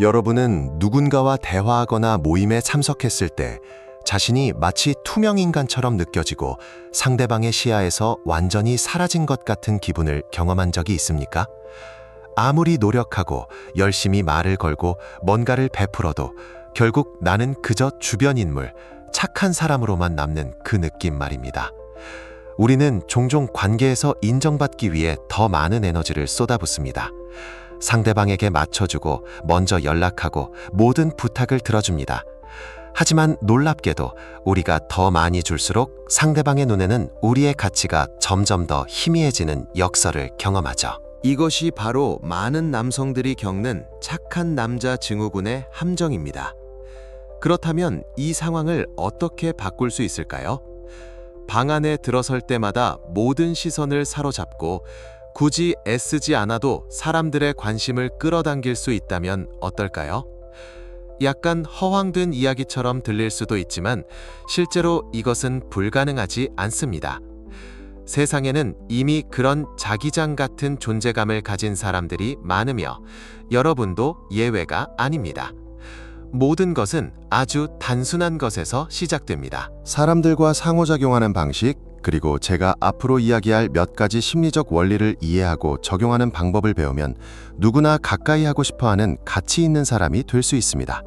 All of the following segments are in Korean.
여러분은 누군가와 대화하거나 모임에 참석했을 때 자신이 마치 투명 인간처럼 느껴지고 상대방의 시야에서 완전히 사라진 것 같은 기분을 경험한 적이 있습니까? 아무리 노력하고 열심히 말을 걸고 뭔가를 베풀어도 결국 나는 그저 주변 인물, 착한 사람으로만 남는 그 느낌 말입니다. 우리는 종종 관계에서 인정받기 위해 더 많은 에너지를 쏟아붓습니다. 상대방에게 맞춰주고 먼저 연락하고 모든 부탁을 들어줍니다. 하지만 놀랍게도 우리가 더 많이 줄수록 상대방의 눈에는 우리의 가치가 점점 더 희미해지는 역설을 경험하죠. 이것이 바로 많은 남성들이 겪는 착한 남자 증후군의 함정입니다. 그렇다면 이 상황을 어떻게 바꿀 수 있을까요? 방 안에 들어설 때마다 모든 시선을 사로잡고 굳이 애쓰지 않아도 사람들의 관심을 끌어당길 수 있다면 어떨까요? 약간 허황된 이야기처럼 들릴 수도 있지만 실제로 이것은 불가능하지 않습니다. 세상에는 이미 그런 자기장 같은 존재감을 가진 사람들이 많으며 여러분도 예외가 아닙니다. 모든 것은 아주 단순한 것에서 시작됩니다. 사람들과 상호작용하는 방식, 그리고 제가 앞으로 이야기할 몇 가지 심리적 원리를 이해하고 적용하는 방법을 배우면 누구나 가까이 하고 싶어하는 가치 있는 사람이 될 수 있습니다.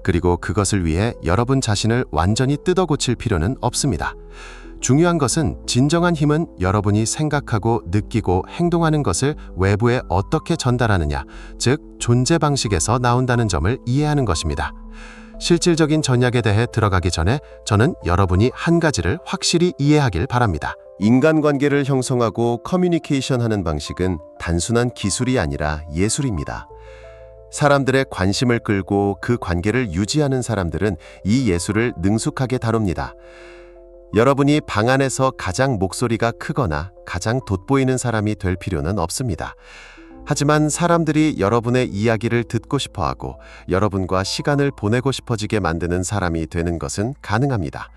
그리고 그것을 위해 여러분 자신을 완전히 뜯어 고칠 필요는 없습니다. 중요한 것은 진정한 힘은 여러분이 생각하고 느끼고 행동하는 것을 외부에 어떻게 전달하느냐, 즉 존재 방식에서 나온다는 점을 이해하는 것입니다. 실질적인 전략에 대해 들어가기 전에 저는 여러분이 한 가지를 확실히 이해하길 바랍니다. 인간관계를 형성하고 커뮤니케이션하는 방식은 단순한 기술이 아니라 예술입니다. 사람들의 관심을 끌고 그 관계를 유지하는 사람들은 이 예술을 능숙하게 다룹니다. 여러분이 방 안에서 가장 목소리가 크거나 가장 돋보이는 사람이 될 필요는 없습니다. 하지만 사람들이 여러분의 이야기를 듣고 싶어하고 여러분과 시간을 보내고 싶어지게 만드는 사람이 되는 것은 가능합니다.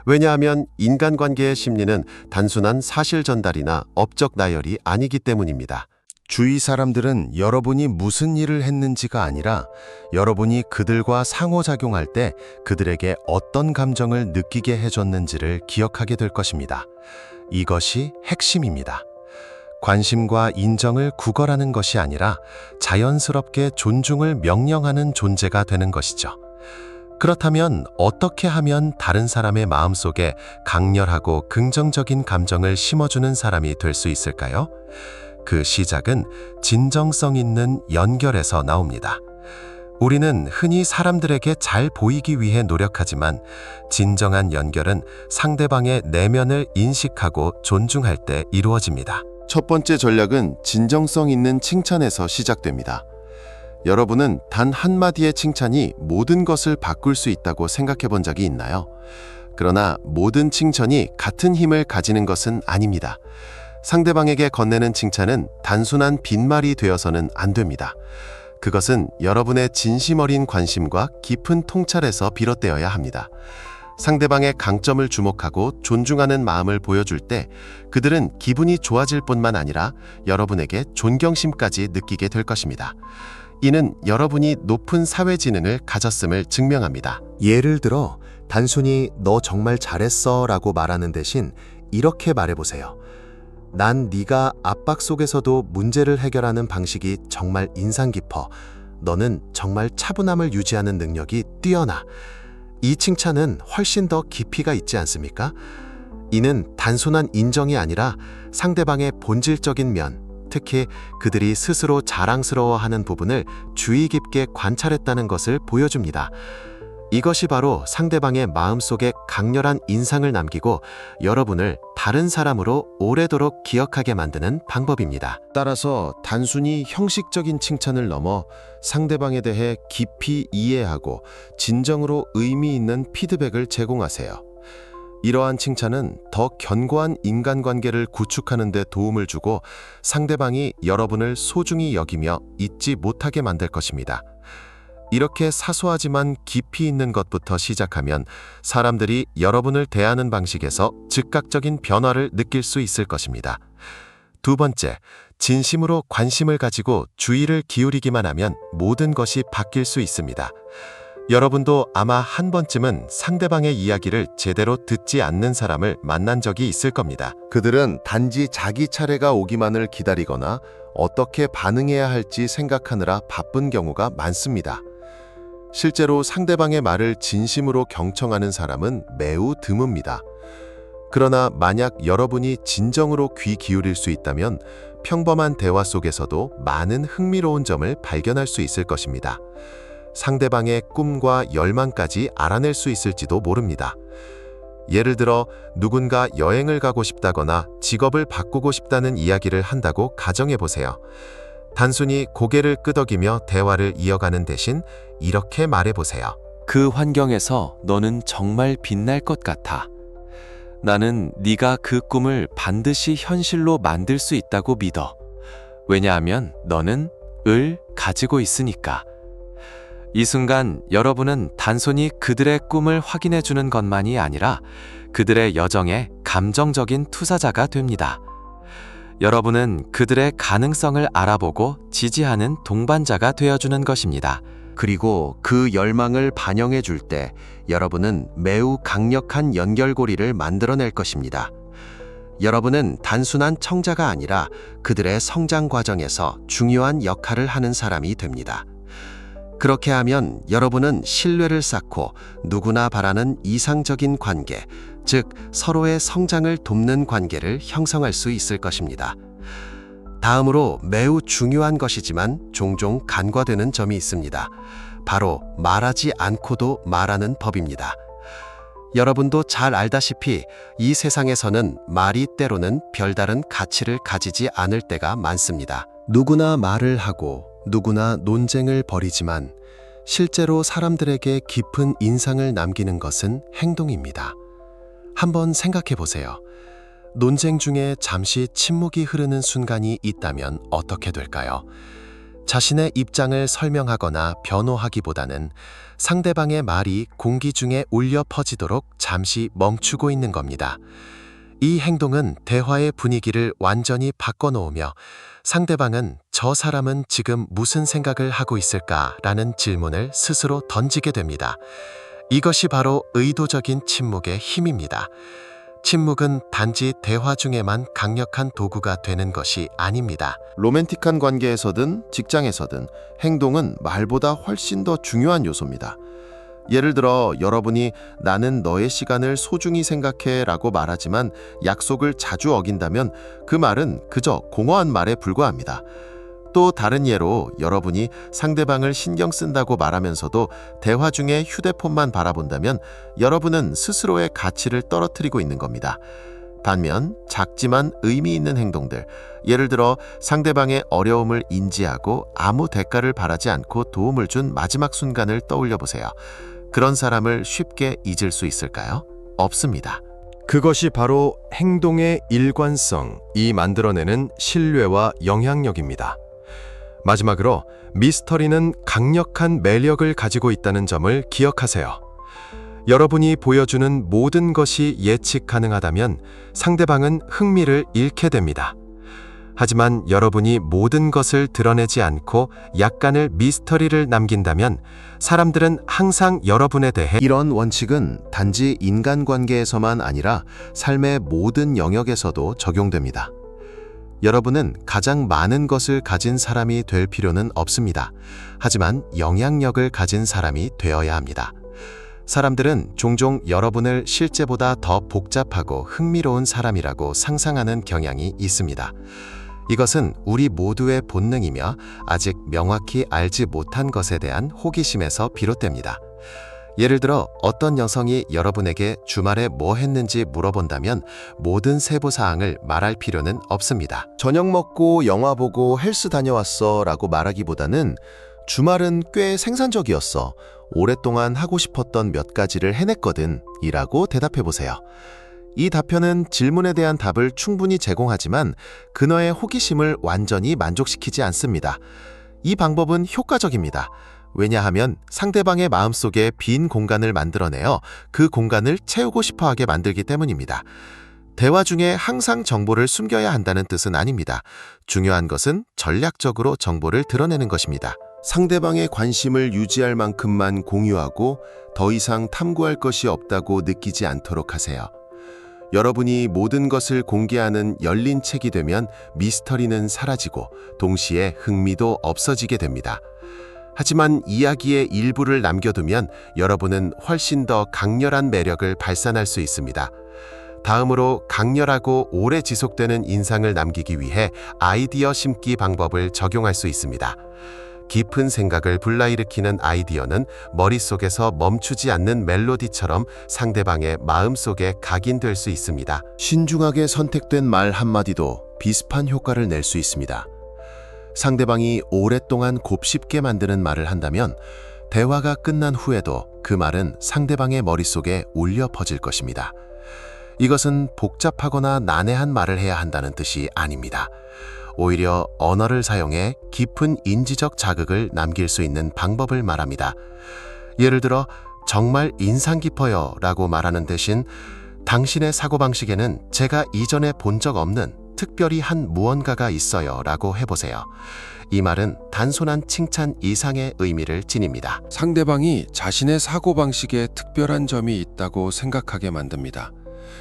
왜냐하면 인간관계의 심리는 단순한 사실 전달이나 업적 나열이 아니기 때문입니다. 주위 사람들은 여러분이 무슨 일을 했는지가 아니라 여러분이 그들과 상호작용할 때 그들에게 어떤 감정을 느끼게 해줬는지를 기억하게 될 것입니다. 이것이 핵심입니다. 관심과 인정을 구걸하는 것이 아니라 자연스럽게 존중을 명령하는 존재가 되는 것이죠. 그렇다면 어떻게 하면 다른 사람의 마음속에 강렬하고 긍정적인 감정을 심어주는 사람이 될 수 있을까요? 그 시작은 진정성 있는 연결에서 나옵니다. 우리는 흔히 사람들에게 잘 보이기 위해 노력하지만 진정한 연결은 상대방의 내면을 인식하고 존중할 때 이루어집니다. 첫 번째 전략은 진정성 있는 칭찬에서 시작됩니다. 여러분은 단 한마디의 칭찬이 모든 것을 바꿀 수 있다고 생각해 본 적이 있나요? 그러나 모든 칭찬이 같은 힘을 가지는 것은 아닙니다. 상대방에게 건네는 칭찬은 단순한 빈말이 되어서는 안 됩니다. 그것은 여러분의 진심 어린 관심과 깊은 통찰에서 비롯되어야 합니다. 상대방의 강점을 주목하고 존중하는 마음을 보여줄 때 그들은 기분이 좋아질 뿐만 아니라 여러분에게 존경심까지 느끼게 될 것입니다. 이는 여러분이 높은 사회 지능을 가졌음을 증명합니다. 예를 들어 단순히 너 정말 잘했어 라고 말하는 대신 이렇게 말해보세요. 난 네가 압박 속에서도 문제를 해결하는 방식이 정말 인상 깊어. 너는 정말 차분함을 유지하는 능력이 뛰어나. 이 칭찬은 훨씬 더 깊이가 있지 않습니까? 이는 단순한 인정이 아니라 상대방의 본질적인 면, 특히 그들이 스스로 자랑스러워하는 부분을 주의 깊게 관찰했다는 것을 보여줍니다. 이것이 바로 상대방의 마음속에 강렬한 인상을 남기고 여러분을 다른 사람으로 오래도록 기억하게 만드는 방법입니다. 따라서 단순히 형식적인 칭찬을 넘어 상대방에 대해 깊이 이해하고 진정으로 의미 있는 피드백을 제공하세요. 이러한 칭찬은 더 견고한 인간관계를 구축하는 데 도움을 주고 상대방이 여러분을 소중히 여기며 잊지 못하게 만들 것입니다. 이렇게 사소하지만 깊이 있는 것부터 시작하면 사람들이 여러분을 대하는 방식에서 즉각적인 변화를 느낄 수 있을 것입니다. 두 번째, 진심으로 관심을 가지고 주의를 기울이기만 하면 모든 것이 바뀔 수 있습니다. 여러분도 아마 한 번쯤은 상대방의 이야기를 제대로 듣지 않는 사람을 만난 적이 있을 겁니다. 그들은 단지 자기 차례가 오기만을 기다리거나 어떻게 반응해야 할지 생각하느라 바쁜 경우가 많습니다. 실제로 상대방의 말을 진심으로 경청하는 사람은 매우 드뭅니다. 그러나 만약 여러분이 진정으로 귀 기울일 수 있다면 평범한 대화 속에서도 많은 흥미로운 점을 발견할 수 있을 것입니다. 상대방의 꿈과 열망까지 알아낼 수 있을지도 모릅니다. 예를 들어 누군가 여행을 가고 싶다거나 직업을 바꾸고 싶다는 이야기를 한다고 가정해 보세요. 단순히 고개를 끄덕이며 대화를 이어가는 대신 이렇게 말해 보세요. 그 환경에서 너는 정말 빛날 것 같아. 나는 네가 그 꿈을 반드시 현실로 만들 수 있다고 믿어. 왜냐하면 너는 을 가지고 있으니까. 이 순간 여러분은 단순히 그들의 꿈을 확인해 주는 것만이 아니라 그들의 여정에 감정적인 투자자가 됩니다. 여러분은 그들의 가능성을 알아보고 지지하는 동반자가 되어주는 것입니다. 그리고 그 열망을 반영해 줄 때 여러분은 매우 강력한 연결고리를 만들어낼 것입니다. 여러분은 단순한 청자가 아니라 그들의 성장 과정에서 중요한 역할을 하는 사람이 됩니다. 그렇게 하면 여러분은 신뢰를 쌓고 누구나 바라는 이상적인 관계, 즉 서로의 성장을 돕는 관계를 형성할 수 있을 것입니다. 다음으로 매우 중요한 것이지만 종종 간과되는 점이 있습니다. 바로 말하지 않고도 말하는 법입니다. 여러분도 잘 알다시피 이 세상에서는 말이 때로는 별다른 가치를 가지지 않을 때가 많습니다. 누구나 말을 하고 누구나 논쟁을 벌이지만 실제로 사람들에게 깊은 인상을 남기는 것은 행동입니다. 한번 생각해 보세요. 논쟁 중에 잠시 침묵이 흐르는 순간이 있다면 어떻게 될까요? 자신의 입장을 설명하거나 변호하기보다는 상대방의 말이 공기 중에 울려 퍼지도록 잠시 멈추고 있는 겁니다. 이 행동은 대화의 분위기를 완전히 바꿔놓으며 상대방은 저 사람은 지금 무슨 생각을 하고 있을까라는 질문을 스스로 던지게 됩니다. 이것이 바로 의도적인 침묵의 힘입니다. 침묵은 단지 대화 중에만 강력한 도구가 되는 것이 아닙니다. 로맨틱한 관계에서든 직장에서든 행동은 말보다 훨씬 더 중요한 요소입니다. 예를 들어 여러분이 나는 너의 시간을 소중히 생각해 라고 말하지만 약속을 자주 어긴다면 그 말은 그저 공허한 말에 불과합니다. 또 다른 예로 여러분이 상대방을 신경 쓴다고 말하면서도 대화 중에 휴대폰만 바라본다면 여러분은 스스로의 가치를 떨어뜨리고 있는 겁니다. 반면 작지만 의미 있는 행동들, 예를 들어 상대방의 어려움을 인지하고 아무 대가를 바라지 않고 도움을 준 마지막 순간을 떠올려 보세요. 그런 사람을 쉽게 잊을 수 있을까요? 없습니다. 그것이 바로 행동의 일관성이 만들어내는 신뢰와 영향력입니다. 마지막으로 미스터리는 강력한 매력을 가지고 있다는 점을 기억하세요. 여러분이 보여주는 모든 것이 예측 가능하다면 상대방은 흥미를 잃게 됩니다. 하지만 여러분이 모든 것을 드러내지 않고 약간의 미스터리를 남긴다면 사람들은 항상 여러분에 대해 이런 원칙은 단지 인간관계에서만 아니라 삶의 모든 영역에서도 적용됩니다. 여러분은 가장 많은 것을 가진 사람이 될 필요는 없습니다. 하지만 영향력을 가진 사람이 되어야 합니다. 사람들은 종종 여러분을 실제보다 더 복잡하고 흥미로운 사람이라고 상상하는 경향이 있습니다. 이것은 우리 모두의 본능이며 아직 명확히 알지 못한 것에 대한 호기심에서 비롯됩니다. 예를 들어 어떤 여성이 여러분에게 주말에 뭐 했는지 물어본다면 모든 세부사항을 말할 필요는 없습니다. 저녁 먹고 영화 보고 헬스 다녀왔어 라고 말하기보다는 주말은 꽤 생산적이었어. 오랫동안 하고 싶었던 몇 가지를 해냈거든 이라고 대답해 보세요. 이 답변은 질문에 대한 답을 충분히 제공하지만 그녀의 호기심을 완전히 만족시키지 않습니다. 이 방법은 효과적입니다. 왜냐하면 상대방의 마음속에 빈 공간을 만들어내어 그 공간을 채우고 싶어하게 만들기 때문입니다. 대화 중에 항상 정보를 숨겨야 한다는 뜻은 아닙니다. 중요한 것은 전략적으로 정보를 드러내는 것입니다. 상대방의 관심을 유지할 만큼만 공유하고 더 이상 탐구할 것이 없다고 느끼지 않도록 하세요. 여러분이 모든 것을 공개하는 열린 책이 되면 미스터리는 사라지고 동시에 흥미도 없어지게 됩니다. 하지만 이야기의 일부를 남겨두면 여러분은 훨씬 더 강렬한 매력을 발산할 수 있습니다. 다음으로 강렬하고 오래 지속되는 인상을 남기기 위해 아이디어 심기 방법을 적용할 수 있습니다. 깊은 생각을 불러일으키는 아이디어는 머릿속에서 멈추지 않는 멜로디처럼 상대방의 마음속에 각인될 수 있습니다. 신중하게 선택된 말 한마디도 비슷한 효과를 낼 수 있습니다. 상대방이 오랫동안 곱씹게 만드는 말을 한다면 대화가 끝난 후에도 그 말은 상대방의 머릿속에 울려 퍼질 것입니다. 이것은 복잡하거나 난해한 말을 해야 한다는 뜻이 아닙니다. 오히려 언어를 사용해 깊은 인지적 자극을 남길 수 있는 방법을 말합니다. 예를 들어 정말 인상 깊어요 라고 말하는 대신 당신의 사고방식에는 제가 이전에 본 적 없는 특별히 한 무언가가 있어요 라고 해보세요. 이 말은 단순한 칭찬 이상의 의미를 지닙니다. 상대방이 자신의 사고방식에 특별한 점이 있다고 생각하게 만듭니다.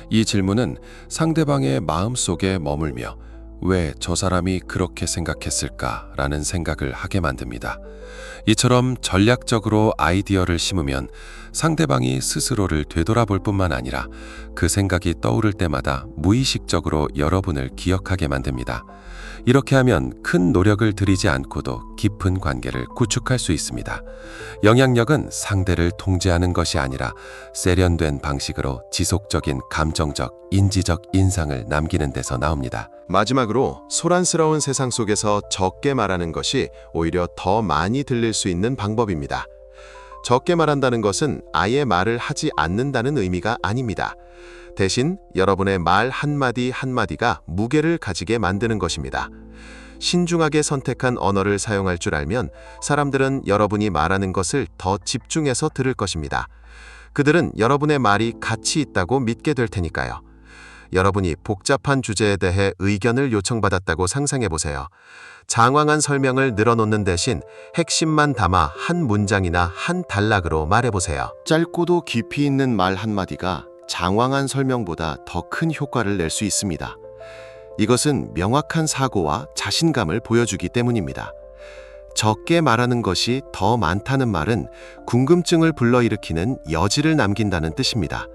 이 질문은 상대방의 마음속에 머물며 왜 저 사람이 그렇게 생각했을까라는 생각을 하게 만듭니다. 이처럼 전략적으로 아이디어를 심으면 상대방이 스스로를 되돌아볼 뿐만 아니라 그 생각이 떠오를 때마다 무의식적으로 여러분을 기억하게 만듭니다. 이렇게 하면 큰 노력을 들이지 않고도 깊은 관계를 구축할 수 있습니다. 영향력은 상대를 통제하는 것이 아니라 세련된 방식으로 지속적인 감정적, 인지적 인상을 남기는 데서 나옵니다. 마지막으로 소란스러운 세상 속에서 적게 말하는 것이 오히려 더 많이 들릴 수 있는 방법입니다. 적게 말한다는 것은 아예 말을 하지 않는다는 의미가 아닙니다. 대신 여러분의 말 한마디 한마디가 무게를 가지게 만드는 것입니다. 신중하게 선택한 언어를 사용할 줄 알면 사람들은 여러분이 말하는 것을 더 집중해서 들을 것입니다. 그들은 여러분의 말이 가치 있다고 믿게 될 테니까요. 여러분이 복잡한 주제에 대해 의견을 요청받았다고 상상해 보세요. 장황한 설명을 늘어놓는 대신 핵심만 담아 한 문장이나 한 단락으로 말해보세요. 짧고도 깊이 있는 말 한마디가 장황한 설명보다 더 큰 효과를 낼 수 있습니다. 이것은 명확한 사고와 자신감을 보여주기 때문입니다. 적게 말하는 것이 더 많다는 말은 궁금증을 불러일으키는 여지를 남긴다는 뜻입니다.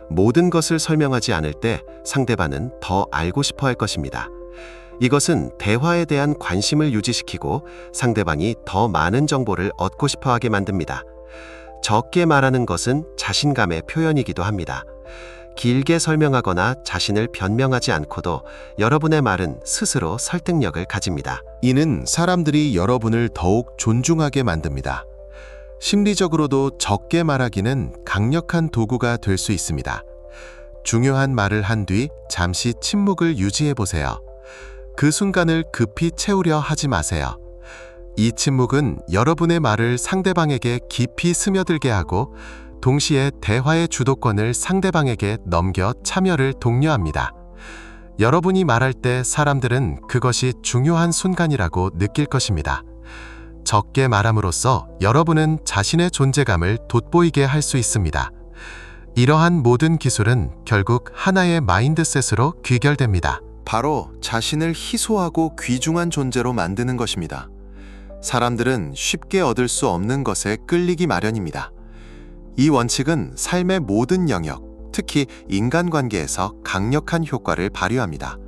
모든 것을 설명하지 않을 때 상대방은 더 알고 싶어 할 것입니다. 이것은 대화에 대한 관심을 유지시키고 상대방이 더 많은 정보를 얻고 싶어 하게 만듭니다. 적게 말하는 것은 자신감의 표현이기도 합니다. 길게 설명하거나 자신을 변명하지 않고도 여러분의 말은 스스로 설득력을 가집니다. 이는 사람들이 여러분을 더욱 존중하게 만듭니다. 심리적으로도 적게 말하기는 강력한 도구가 될 수 있습니다. 중요한 말을 한 뒤 잠시 침묵을 유지해 보세요. 그 순간을 급히 채우려 하지 마세요. 이 침묵은 여러분의 말을 상대방에게 깊이 스며들게 하고 동시에 대화의 주도권을 상대방에게 넘겨 참여를 독려합니다. 여러분이 말할 때 사람들은 그것이 중요한 순간이라고 느낄 것입니다. 적게 말함으로써 여러분은 자신의 존재감을 돋보이게 할 수 있습니다. 이러한 모든 기술은 결국 하나의 마인드셋으로 귀결됩니다. 바로 자신을 희소하고 귀중한 존재로 만드는 것입니다. 사람들은 쉽게 얻을 수 없는 것에 끌리기 마련입니다. 이 원칙은 삶의 모든 영역, 특히 인간관계에서 강력한 효과를 발휘합니다.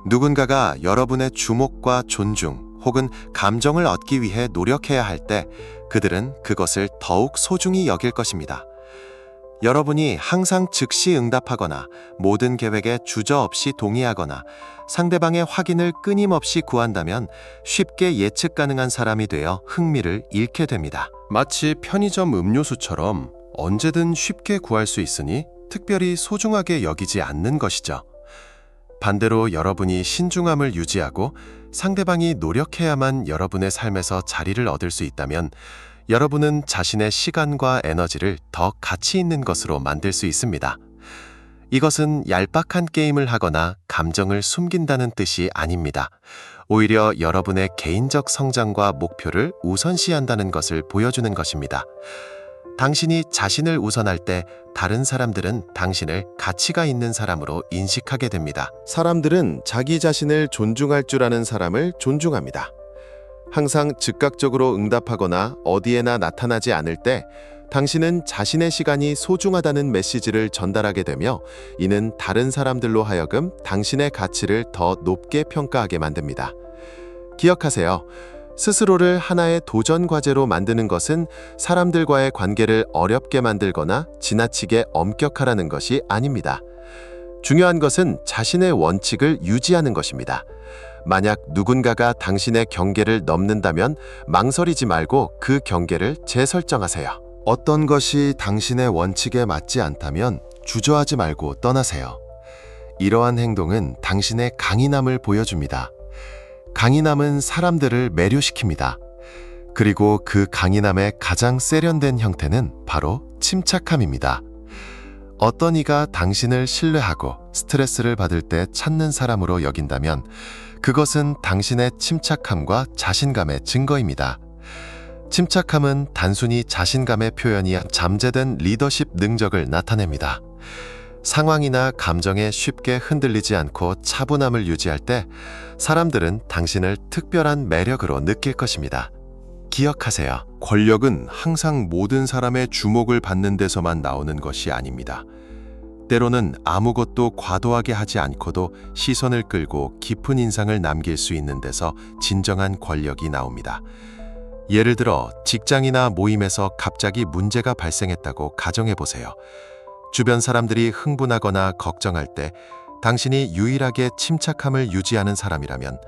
누군가가 여러분의 주목과 존중 혹은 감정을 얻기 위해 노력해야 할 때 그들은 그것을 더욱 소중히 여길 것입니다. 여러분이 항상 즉시 응답하거나 모든 계획에 주저없이 동의하거나 상대방의 확인을 끊임없이 구한다면 쉽게 예측 가능한 사람이 되어 흥미를 잃게 됩니다. 마치 편의점 음료수처럼 언제든 쉽게 구할 수 있으니 특별히 소중하게 여기지 않는 것이죠. 반대로 여러분이 신중함을 유지하고 상대방이 노력해야만 여러분의 삶에서 자리를 얻을 수 있다면 여러분은 자신의 시간과 에너지를 더 가치 있는 것으로 만들 수 있습니다. 이것은 얄팍한 게임을 하거나 감정을 숨긴다는 뜻이 아닙니다. 오히려 여러분의 개인적 성장과 목표를 우선시한다는 것을 보여주는 것입니다. 당신이 자신을 우선할 때 다른 사람들은 당신을 가치가 있는 사람으로 인식하게 됩니다. 사람들은 자기 자신을 존중할 줄 아는 사람을 존중합니다. 항상 즉각적으로 응답하거나 어디에나 나타나지 않을 때 당신은 자신의 시간이 소중하다는 메시지를 전달하게 되며 이는 다른 사람들로 하여금 당신의 가치를 더 높게 평가하게 만듭니다. 기억하세요. 스스로를 하나의 도전 과제로 만드는 것은 사람들과의 관계를 어렵게 만들거나 지나치게 엄격하라는 것이 아닙니다. 중요한 것은 자신의 원칙을 유지하는 것입니다. 만약 누군가가 당신의 경계를 넘는다면 망설이지 말고 그 경계를 재설정하세요. 어떤 것이 당신의 원칙에 맞지 않다면 주저하지 말고 떠나세요. 이러한 행동은 당신의 강인함을 보여줍니다. 강인함은 사람들을 매료시킵니다. 그리고 그 강인함의 가장 세련된 형태는 바로 침착함입니다. 어떤 이가 당신을 신뢰하고 스트레스를 받을 때 찾는 사람으로 여긴다면 그것은 당신의 침착함과 자신감의 증거입니다. 침착함은 단순히 자신감의 표현이 아니라 잠재된 리더십 능력을 나타냅니다. 상황이나 감정에 쉽게 흔들리지 않고 차분함을 유지할 때 사람들은 당신을 특별한 매력으로 느낄 것입니다. 기억하세요. 권력은 항상 모든 사람의 주목을 받는 데서만 나오는 것이 아닙니다. 때로는 아무것도 과도하게 하지 않고도 시선을 끌고 깊은 인상을 남길 수 있는 데서 진정한 권력이 나옵니다. 예를 들어 직장이나 모임에서 갑자기 문제가 발생했다고 가정해 보세요. 주변 사람들이 흥분하거나 걱정할 때 당신이 유일하게 침착함을 유지하는 사람이라면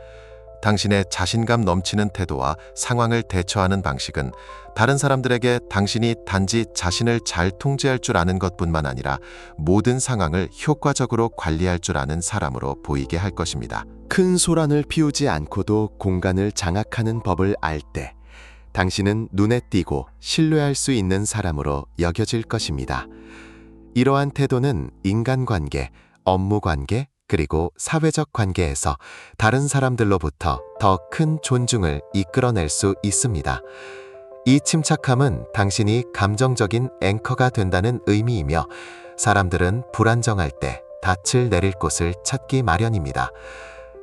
당신의 자신감 넘치는 태도와 상황을 대처하는 방식은 다른 사람들에게 당신이 단지 자신을 잘 통제할 줄 아는 것뿐만 아니라 모든 상황을 효과적으로 관리할 줄 아는 사람으로 보이게 할 것입니다. 큰 소란을 피우지 않고도 공간을 장악하는 법을 알 때 당신은 눈에 띄고 신뢰할 수 있는 사람으로 여겨질 것입니다. 이러한 태도는 인간관계, 업무관계, 그리고 사회적 관계에서 다른 사람들로부터 더 큰 존중을 이끌어낼 수 있습니다. 이 침착함은 당신이 감정적인 앵커가 된다는 의미이며 사람들은 불안정할 때 닻을 내릴 곳을 찾기 마련입니다.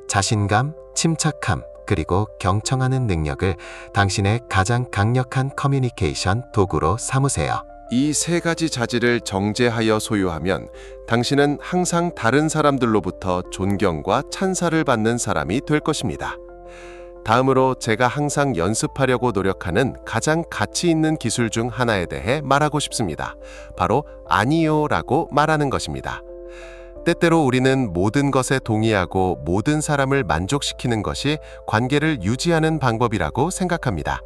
자신감, 침착함, 그리고 경청하는 능력을 당신의 가장 강력한 커뮤니케이션 도구로 삼으세요. 이 세 가지 자질을 정제하여 소유하면 당신은 항상 다른 사람들로부터 존경과 찬사를 받는 사람이 될 것입니다. 다음으로 제가 항상 연습하려고 노력하는 가장 가치 있는 기술 중 하나에 대해 말하고 싶습니다. 바로 아니요라고 말하는 것입니다. 때때로 우리는 모든 것에 동의하고 모든 사람을 만족시키는 것이 관계를 유지하는 방법이라고 생각합니다.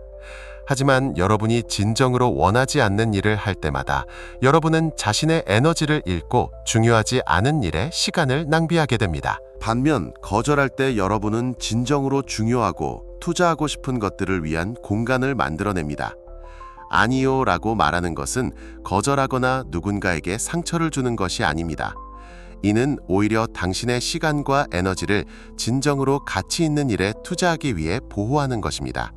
하지만 여러분이 진정으로 원하지 않는 일을 할 때마다 여러분은 자신의 에너지를 잃고 중요하지 않은 일에 시간을 낭비하게 됩니다. 반면 거절할 때 여러분은 진정으로 중요하고 투자하고 싶은 것들을 위한 공간을 만들어냅니다. 아니요라고 말하는 것은 거절하거나 누군가에게 상처를 주는 것이 아닙니다. 이는 오히려 당신의 시간과 에너지를 진정으로 가치 있는 일에 투자하기 위해 보호하는 것입니다.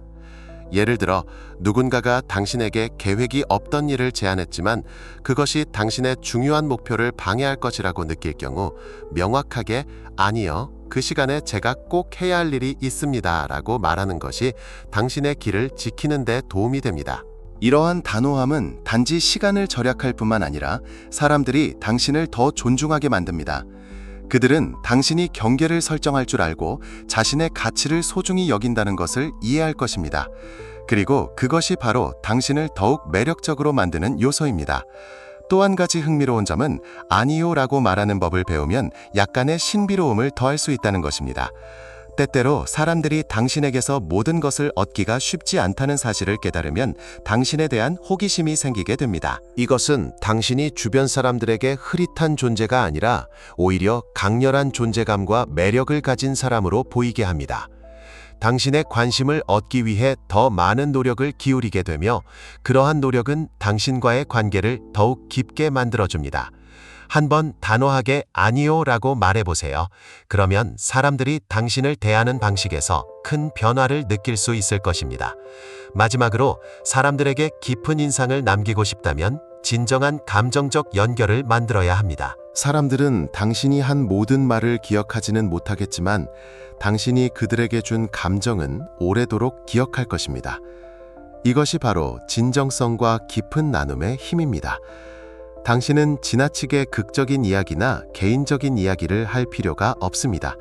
예를 들어 누군가가 당신에게 계획이 없던 일을 제안했지만 그것이 당신의 중요한 목표를 방해할 것이라고 느낄 경우 명확하게 아니요, 그 시간에 제가 꼭 해야 할 일이 있습니다 라고 말하는 것이 당신의 길을 지키는 데 도움이 됩니다. 이러한 단호함은 단지 시간을 절약할 뿐만 아니라 사람들이 당신을 더 존중하게 만듭니다. 그들은 당신이 경계를 설정할 줄 알고 자신의 가치를 소중히 여긴다는 것을 이해할 것입니다. 그리고 그것이 바로 당신을 더욱 매력적으로 만드는 요소입니다. 또 한 가지 흥미로운 점은 아니요라고 말하는 법을 배우면 약간의 신비로움을 더할 수 있다는 것입니다. 때때로 사람들이 당신에게서 모든 것을 얻기가 쉽지 않다는 사실을 깨달으면 당신에 대한 호기심이 생기게 됩니다. 이것은 당신이 주변 사람들에게 흐릿한 존재가 아니라 오히려 강렬한 존재감과 매력을 가진 사람으로 보이게 합니다. 당신의 관심을 얻기 위해 더 많은 노력을 기울이게 되며 그러한 노력은 당신과의 관계를 더욱 깊게 만들어줍니다. 한번 단호하게 아니요라고 말해보세요. 그러면 사람들이 당신을 대하는 방식에서 큰 변화를 느낄 수 있을 것입니다. 마지막으로 사람들에게 깊은 인상을 남기고 싶다면 진정한 감정적 연결을 만들어야 합니다. 사람들은 당신이 한 모든 말을 기억하지는 못하겠지만 당신이 그들에게 준 감정은 오래도록 기억할 것입니다. 이것이 바로 진정성과 깊은 나눔의 힘입니다. 당신은 지나치게 극적인 이야기나 개인적인 이야기를 할 필요가 없습니다.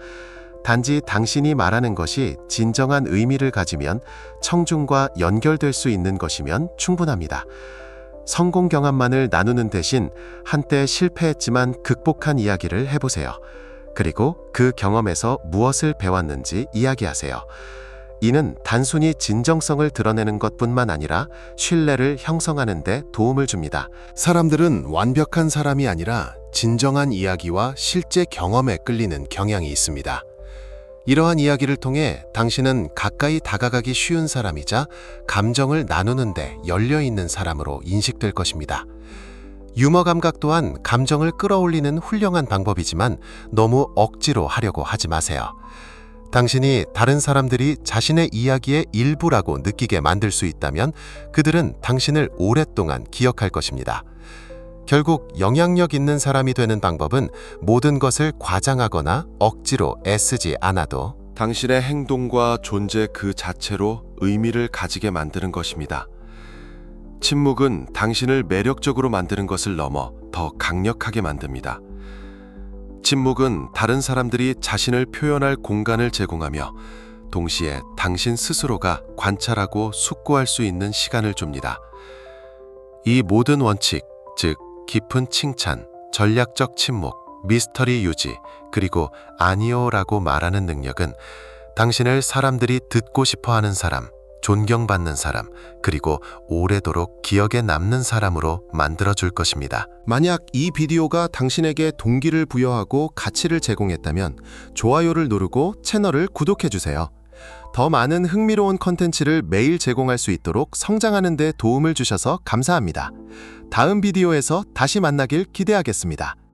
단지 당신이 말하는 것이 진정한 의미를 가지면 청중과 연결될 수 있는 것이면 충분합니다. 성공 경험만을 나누는 대신 한때 실패했지만 극복한 이야기를 해보세요. 그리고 그 경험에서 무엇을 배웠는지 이야기하세요. 이는 단순히 진정성을 드러내는 것뿐만 아니라 신뢰를 형성하는 데 도움을 줍니다. 사람들은 완벽한 사람이 아니라 진정한 이야기와 실제 경험에 끌리는 경향이 있습니다. 이러한 이야기를 통해 당신은 가까이 다가가기 쉬운 사람이자 감정을 나누는데 열려있는 사람으로 인식될 것입니다. 유머 감각 또한 감정을 끌어올리는 훌륭한 방법이지만 너무 억지로 하려고 하지 마세요. 당신이 다른 사람들이 자신의 이야기의 일부라고 느끼게 만들 수 있다면 그들은 당신을 오랫동안 기억할 것입니다. 결국 영향력 있는 사람이 되는 방법은 모든 것을 과장하거나 억지로 애쓰지 않아도 당신의 행동과 존재 그 자체로 의미를 가지게 만드는 것입니다. 침묵은 당신을 매력적으로 만드는 것을 넘어 더 강력하게 만듭니다. 침묵은 다른 사람들이 자신을 표현할 공간을 제공하며 동시에 당신 스스로가 관찰하고 숙고할 수 있는 시간을 줍니다. 이 모든 원칙, 즉 깊은 칭찬, 전략적 침묵, 미스터리 유지, 그리고 아니요라고 말하는 능력은 당신을 사람들이 듣고 싶어하는 사람, 존경받는 사람, 그리고 오래도록 기억에 남는 사람으로 만들어줄 것입니다. 만약 이 비디오가 당신에게 동기를 부여하고 가치를 제공했다면 좋아요를 누르고 채널을 구독해주세요. 더 많은 흥미로운 컨텐츠를 매일 제공할 수 있도록 성장하는 데 도움을 주셔서 감사합니다. 다음 비디오에서 다시 만나길 기대하겠습니다.